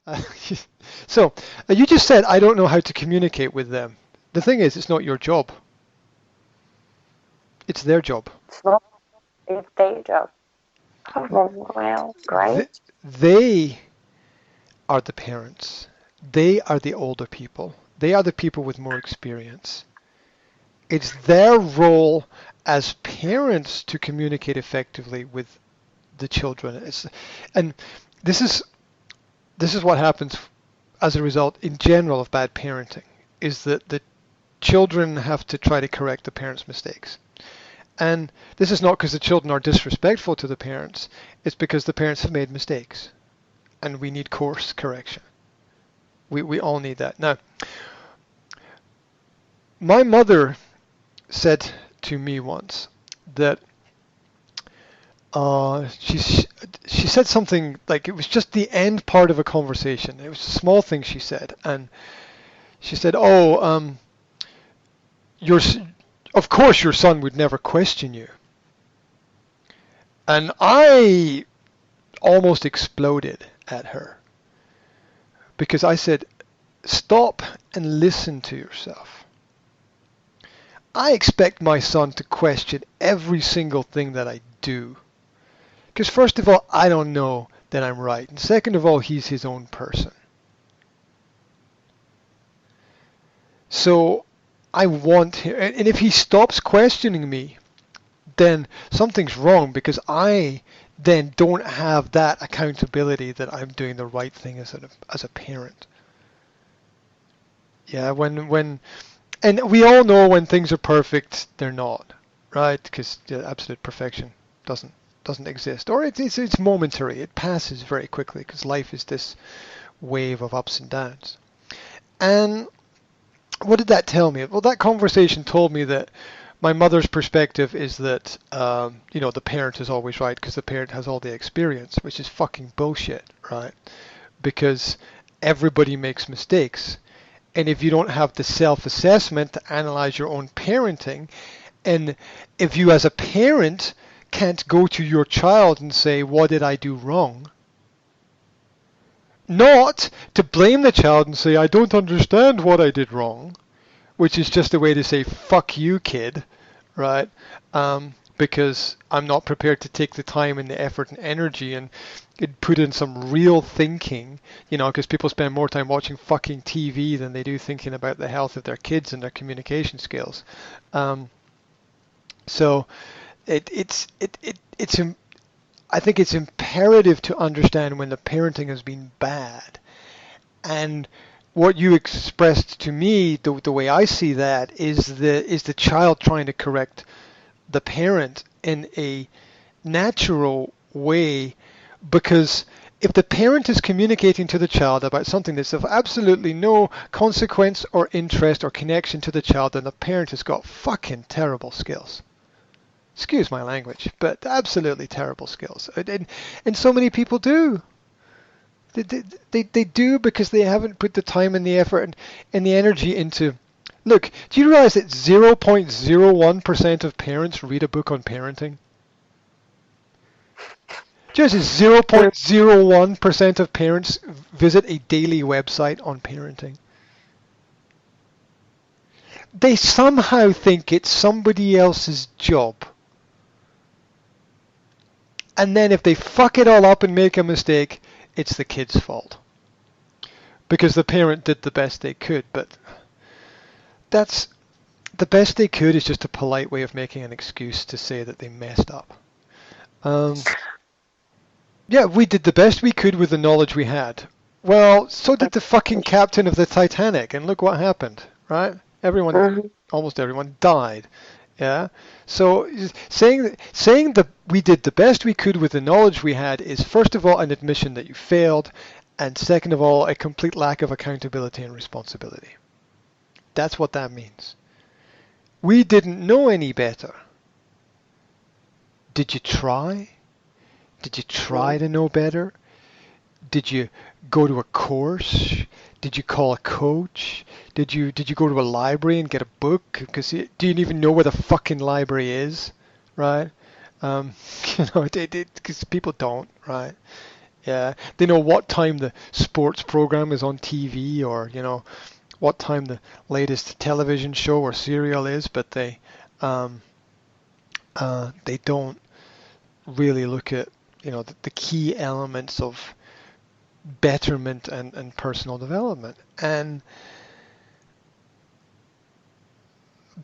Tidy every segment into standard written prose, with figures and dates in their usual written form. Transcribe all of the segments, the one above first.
Uh, so you just said I don't know how to communicate with them. The thing is, it's not your job. It's their job. It's not it's their job. Oh, well, Th- great. they are the parents. They are the older people. They are the people with more experience. It's their role as parents to communicate effectively with the children. And this is this is what happens as a result in general of bad parenting is that the children have to try to correct the parents' mistakes. And this is not because the children are disrespectful to the parents, it's because the parents have made mistakes and we need course correction. We all need that. Now, my mother said to me once that she said something like it was just the end part of a conversation. It was a small thing she said, and she said, "Oh, your of course your son would never question you." And I almost exploded at her because I said, "Stop and listen to yourself. I expect my son to question every single thing that I do. Because first of all, I don't know that I'm right. And second of all, he's his own person. So I want him, and if he stops questioning me, then something's wrong because I then don't have that accountability that I'm doing the right thing as a parent. Yeah, and we all know when things are perfect, they're not, right? Because absolute perfection doesn't doesn't exist, or it's momentary. It passes very quickly because life is this wave of ups and downs. And what did that tell me? Well, that conversation told me that my mother's perspective is that the parent is always right because the parent has all the experience, which is fucking bullshit, right? Because everybody makes mistakes. And if you don't have the self-assessment to analyze your own parenting, and if you as a parent can't go to your child and say, what did I do wrong? Not to blame the child and say, I don't understand what I did wrong, which is just a way to say, fuck you, kid, right? Because I'm not prepared to take the time and the effort and energy and put in some real thinking, because people spend more time watching fucking TV than they do thinking about the health of their kids and their communication skills. Um, so it's I think it's imperative to understand when the parenting has been bad. And what you expressed to me, the way I see that, is the child trying to correct the parent in a natural way, because if the parent is communicating to the child about something that's of absolutely no consequence or interest or connection to the child, then the parent has got fucking terrible skills. Excuse my language, but absolutely terrible skills. And so many people do. They do because they haven't put the time and the effort and the energy into. Look, do you realize that 0.01% of parents read a book on parenting? Just 0.01% of parents visit a daily website on parenting. They somehow think it's somebody else's job. And then if they fuck it all up and make a mistake, it's the kid's fault. Because the parent did the best they could, but that's the best they could is just a polite way of making an excuse to say that they messed up. Um, yeah, we did the best we could with the knowledge we had. Well, so did the fucking captain of the Titanic, and look what happened, right? Mhm. Almost everyone died. Yeah. So saying that we did the best we could with the knowledge we had is first of all an admission that you failed, and second of all a complete lack of accountability and responsibility. That's what that means. We didn't know any better. Did you try? Did you try to know better? Did you go to a course? Did you call a coach? Did you go to a library and get a book? Because do you even know where the fucking library is, right? Um, because people don't, right? Yeah, they know what time the sports program is on TV, or what time the latest television show or serial is, but um, they don't really look at the key elements of betterment and personal development. And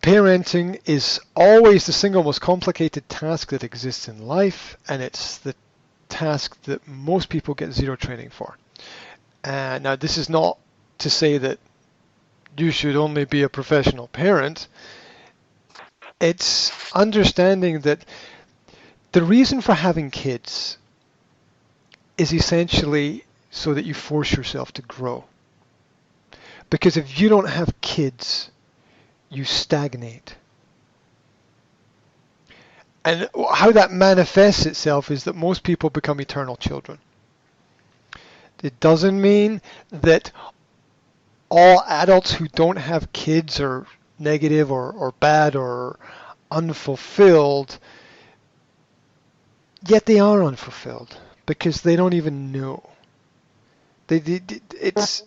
parenting is always the single most complicated task that exists in life, and it's the task that most people get zero training for. And now, this is not to say that you should only be a professional parent. It's understanding that the reason for having kids is essentially so that you force yourself to grow. Because if you don't have kids, you stagnate. And how that manifests itself is that most people become eternal children. It doesn't mean that all adults who don't have kids are negative or bad or unfulfilled, yet they are unfulfilled because they don't even know. It's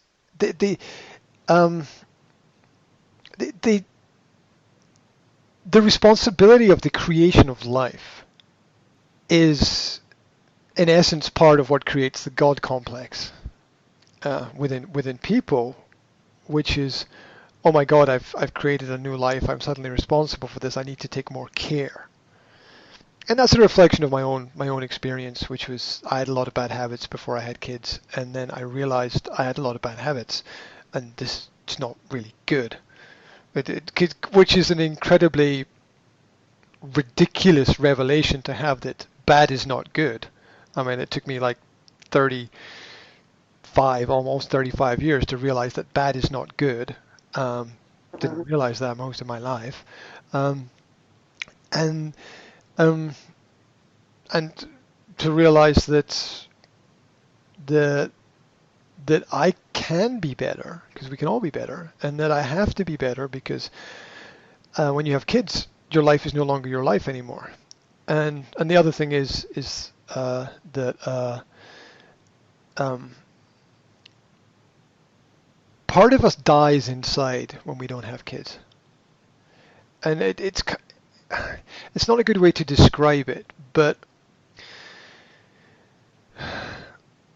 the responsibility of the creation of life is, in essence, part of what creates the God complex within people, which is, oh my God, I've created a new life. I'm suddenly responsible for this. I need to take more care. And that's a reflection of my own experience, which was I had a lot of bad habits before I had kids, and then I realized I had a lot of bad habits, and this is not really good. Which is an incredibly ridiculous revelation to have, that bad is not good. I mean, it took me like almost 35 years to realize that bad is not good. Didn't realize that most of my life. And to realize that I can be better, because we can all be better, and that I have to be better because when you have kids, your life is no longer your life anymore. And the other thing is that part of us dies inside when we don't have kids, and it's not a good way to describe it, but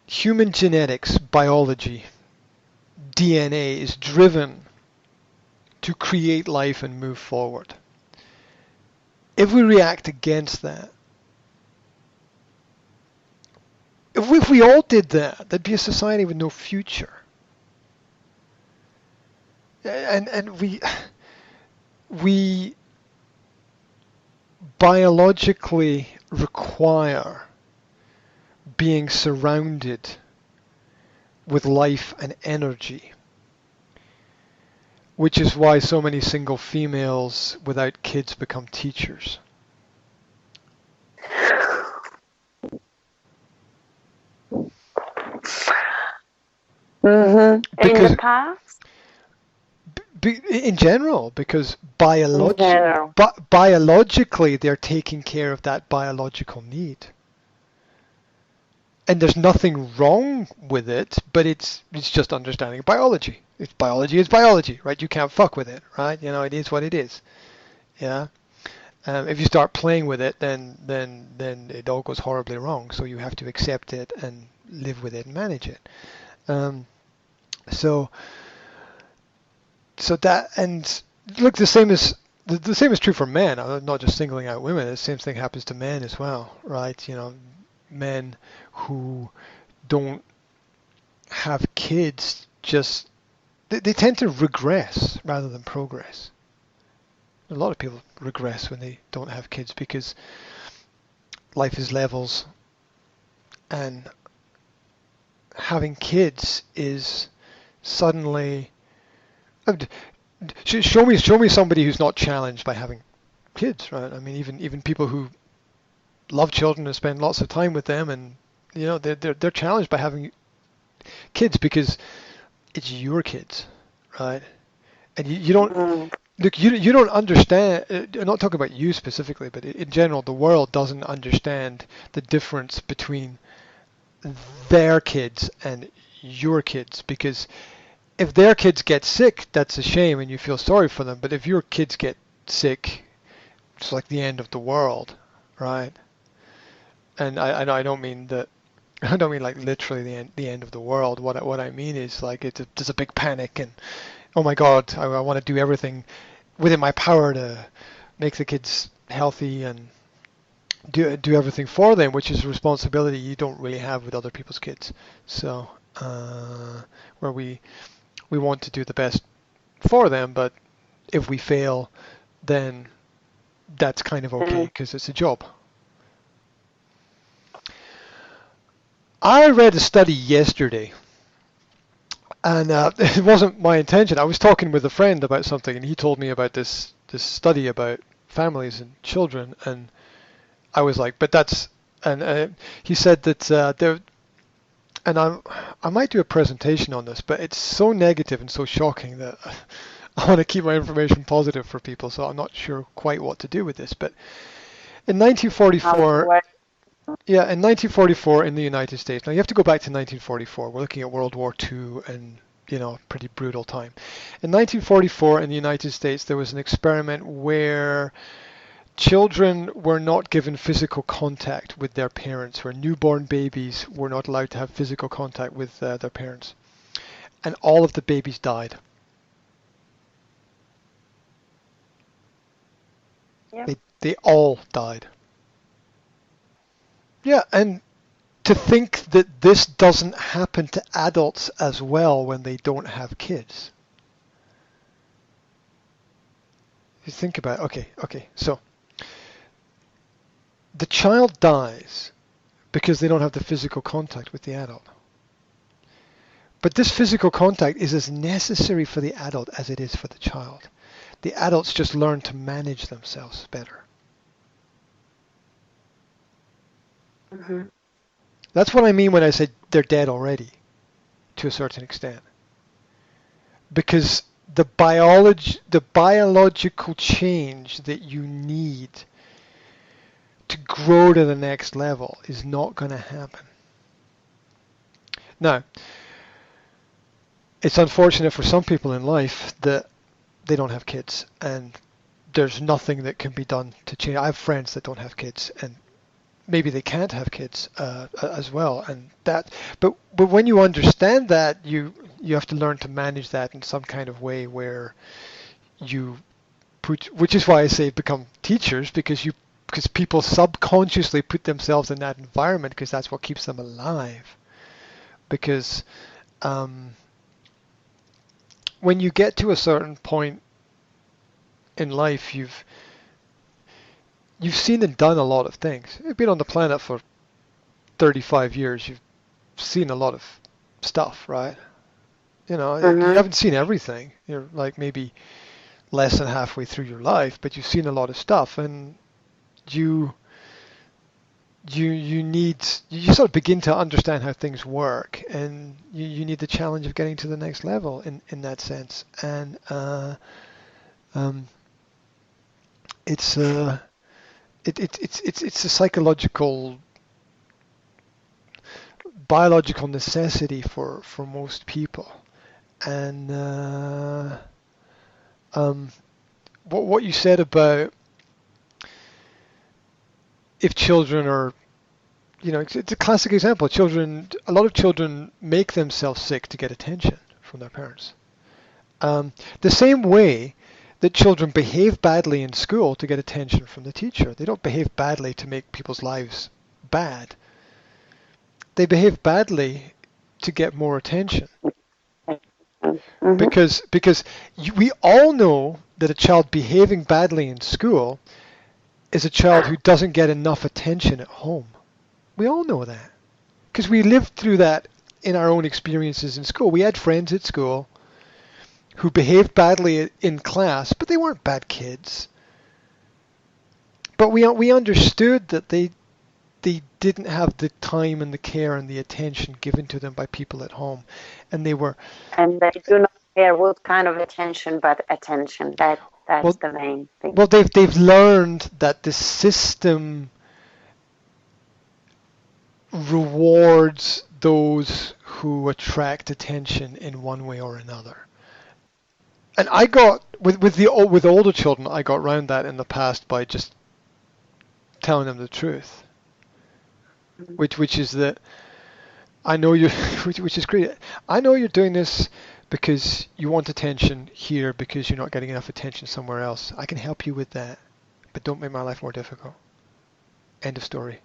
human genetics, biology, DNA is driven to create life and move forward. If we react against that, if we all did that, there'd be a society with no future. And we biologically require being surrounded with life and energy, which is why so many single females without kids become teachers. In the past? In general, because biologically they're taking care of that biological need. And there's nothing wrong with it, but it's just understanding biology. It's biology is biology, right? You can't fuck with it, right? It is what it is. Yeah. If you start playing with it, then it all goes horribly wrong. So you have to accept it and live with it and manage it. So that, and look, the same is true for men. I'm not just singling out women. The same thing happens to men as well, right? Men who don't have kids they tend to regress rather than progress. A lot of people regress when they don't have kids because life is levels, and having kids is suddenly show me somebody who's not challenged by having kids, right? I mean, even people who love children and spend lots of time with them, and they're challenged by having kids because it's your kids, right? And you don't look, you don't understand. I'm not talking about you specifically, but in general, the world doesn't understand the difference between their kids and your kids, because if their kids get sick, that's a shame and you feel sorry for them. But if your kids get sick, it's like the end of the world, right? And I don't mean that. I don't mean like literally the end of the world. What I mean is like there's a big panic and oh my God, I want to do everything within my power to make the kids healthy and do everything for them, which is a responsibility you don't really have with other people's kids. So where we want to do the best for them, but if we fail, then that's kind of okay because it's a job. I read a study yesterday, and it wasn't my intention. I was talking with a friend about something, and he told me about this study about families and children, and I was like, but that's, and he said that there, and I might do a presentation on this, but it's so negative and so shocking that I want to keep my information positive for people, so I'm not sure quite what to do with this. But in 1944, yeah, in 1944 in the United States. Now you have to go back to 1944. We're looking at World War II and, pretty brutal time. In 1944 in the United States, there was an experiment where children were not given physical contact with their parents, where newborn babies were not allowed to have physical contact with their parents. And all of the babies died. Yep. They all died. Yeah, and to think that this doesn't happen to adults as well when they don't have kids. You think about it. Okay, so the child dies because they don't have the physical contact with the adult. But this physical contact is as necessary for the adult as it is for the child. The adults just learn to manage themselves better. Mm-hmm. That's what I mean when I say they're dead already, to a certain extent. Because the biological change that you need to grow to the next level is not going to happen. Now, it's unfortunate for some people in life that they don't have kids, and there's nothing that can be done to change. I have friends that don't have kids, and maybe they can't have kids as well, and that. But when you understand that, you have to learn to manage that in some kind of way where you put. Which is why I say become teachers, because people subconsciously put themselves in that environment because that's what keeps them alive. Because when you get to a certain point in life, you've seen and done a lot of things. You've been on the planet for 35 years. You've seen a lot of stuff, right? You haven't seen everything. You're like maybe less than halfway through your life, but you've seen a lot of stuff, and you sort of begin to understand how things work, and you need the challenge of getting to the next level in that sense. And it's a psychological, biological necessity for most people. And what you said about if children are, it's a classic example. A lot of children make themselves sick to get attention from their parents. The same way that children behave badly in school to get attention from the teacher. They don't behave badly to make people's lives bad. They behave badly to get more attention. Mm-hmm. Because we all know that a child behaving badly in school is a child who doesn't get enough attention at home. We all know that. Because we lived through that in our own experiences in school. We had friends at school who behaved badly in class, but they weren't bad kids. But we understood that they didn't have the time and the care and the attention given to them by people at home, and they do not care what kind of attention, but attention. That's the main thing. Well, they've learned that the system rewards those who attract attention in one way or another. And I got with older children, I got around that in the past by just telling them the truth, which is that I know you're, which is great. I know you're doing this because you want attention here because you're not getting enough attention somewhere else. I can help you with that, but don't make my life more difficult. End of story.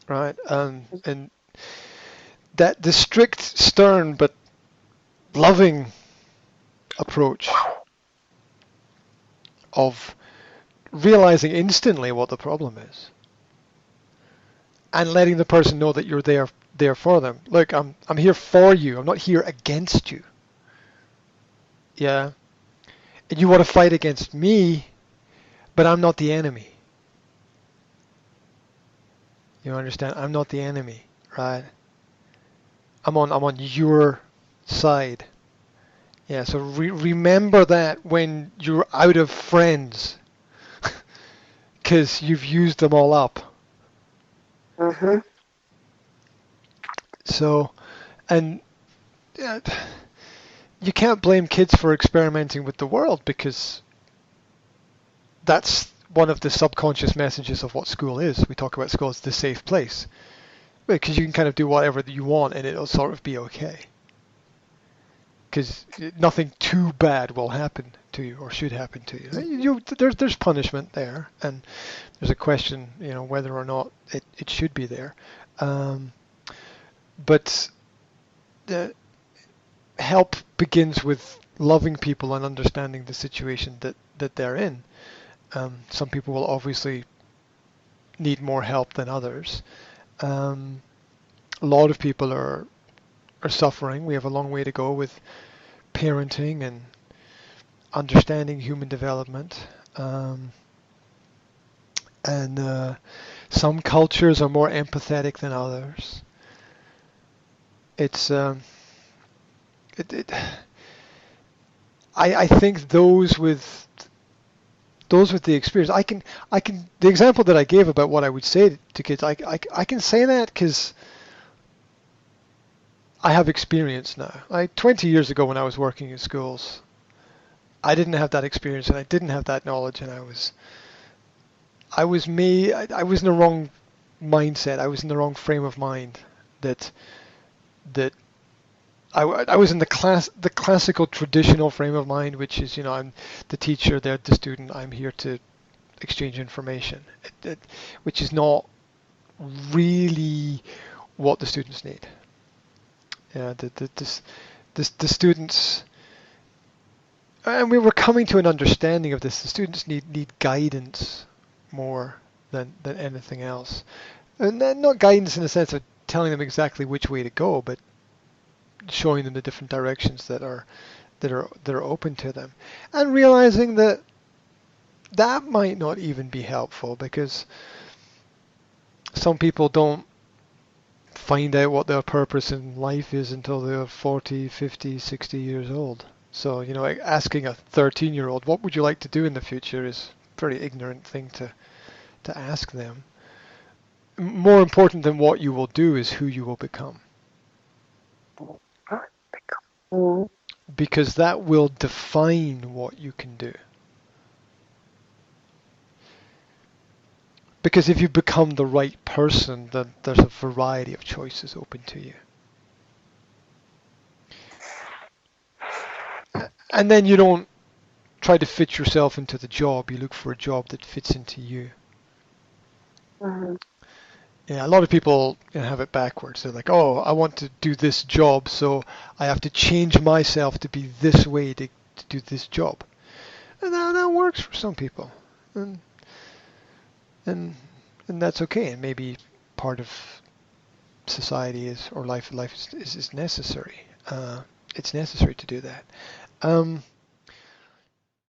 Right? And that the strict, stern, but loving approach of realizing instantly what the problem is and letting the person know that you're there for them. Look, I'm here for you. I'm not here against you. Yeah. And you want to fight against me, but I'm not the enemy. You understand? I'm not the enemy, right? I'm on your side. Yeah, so remember that when you're out of friends, because you've used them all up. Mm-hmm. So, and you can't blame kids for experimenting with the world because that's one of the subconscious messages of what school is. We talk about school as the safe place because you can kind of do whatever you want and it'll sort of be okay. Because nothing too bad will happen to you or should happen to you. There's punishment there, and there's a question, whether or not it should be there. But the help begins with loving people and understanding the situation that they're in. Some people will obviously need more help than others. A lot of people are suffering. We have a long way to go with parenting and understanding human development. And some cultures are more empathetic than others. It's I think those with the experience, I can the example that I gave about what I would say to kids, I can say that because I have experience now. 20 years ago when I was working in schools, I didn't have that experience and I didn't have that knowledge, and I was in the wrong mindset. I was in the wrong frame of mind. That I was in the classical traditional frame of mind, which is, I'm the teacher, they're the student, I'm here to exchange information, which is not really what the students need. Yeah, the students, and we were coming to an understanding of this. The students need guidance more than anything else, and not guidance in the sense of telling them exactly which way to go, but showing them the different directions that are open to them, and realizing that might not even be helpful because some people don't find out what their purpose in life is until they're 40, 50, 60 years old. So, asking a 13-year-old, what would you like to do in the future, is a pretty ignorant thing to ask them. More important than what you will do is who you will become. Because that will define what you can do. Because if you become the right person, then there's a variety of choices open to you. And then you don't try to fit yourself into the job, you look for a job that fits into you. Mm-hmm. Yeah, a lot of people have it backwards. They're like, oh, I want to do this job, so I have to change myself to be this way to do this job. And that works for some people. And that's okay, and maybe part of society is, or life is necessary. It's necessary to do that.